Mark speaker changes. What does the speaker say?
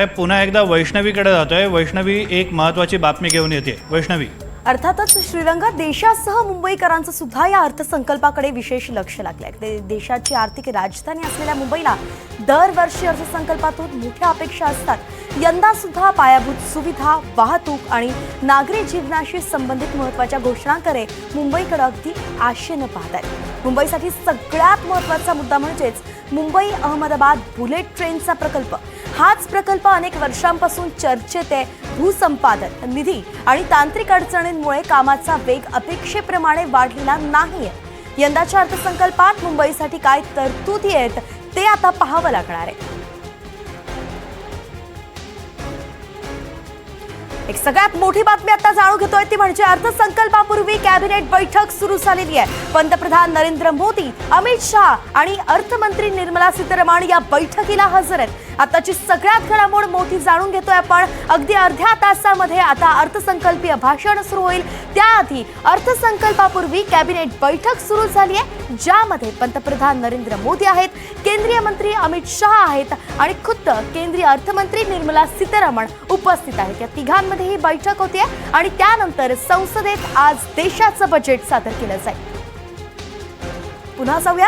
Speaker 1: पुन्हा एकदा वैष्णवीकडे जातोय। वैष्णवी एक महत्त्वाची बातमी घेऊन येते। वैष्णवी,
Speaker 2: अर्थातच श्रीरंगा, देशासह मुंबईकरांचं सुद्धा या अर्थसंकल्पाकडे विशेष लक्ष लागलंय। देशाची आर्थिक राजधानी असलेल्या मुंबईला दरवर्षी अर्थसंकल्पातून मोठ्या अपेक्षा असतात। यंदा सुद्धा पायाभूत सुविधा, वाहतूक आणि नागरी जीवनाशी संबंधित महत्त्वाच्या घोषणांकडे मुंबईकडे अगदी आशेनं पाहत आहेत। मुंबईसाठी सगळ्यात महत्त्वाचा मुद्दा म्हणजेच मुंबई अहमदाबाद बुलेट ट्रेनचा प्रकल्प। हाच प्रकल्प अनेक वर्षांपासून चर्चेत आहे। भूसंपादन, निधी आणि तांत्रिक अडचणींमुळे कामाचा वेग अपेक्षेप्रमाणे वाढलेला नाहीये। यंदाच्या अर्थसंकल्पात मुंबईसाठी काय तरतुदी आहेत ते आता पाहावं लागणार आहे। एक सगळ्यात मोठी बातमी आता जाणून घेतोय ती म्हणजे अर्थसंकल्पापूर्वी कॅबिनेट बैठक सुरू झालेली आहे। पंतप्रधान नरेंद्र मोदी, अमित शहा आणि अर्थमंत्री निर्मला सीतारामन या बैठकीला हजर आहेत। आताची सगळ्यात घडामोड मोठी जाणून घेतोय आपण। अगदी अर्ध्या तासामध्ये आता अर्थसंकल्पीय भाषण सुरू होईल। त्याआधी अर्थसंकल्पापूर्वी कॅबिनेट बैठक सुरू झाली आहे, ज्यामध्ये पंतप्रधान नरेंद्र मोदी आहेत, केंद्रीय मंत्री अमित शहा आहेत आणि खुद्द केंद्रीय अर्थमंत्री निर्मला सीतारामन उपस्थित आहेत। या तिघांमध्ये ही बैठक होते आणि त्यानंतर संसदेत आज देशाचं बजेट सादर केलं जाईल। पुन्हा जाऊया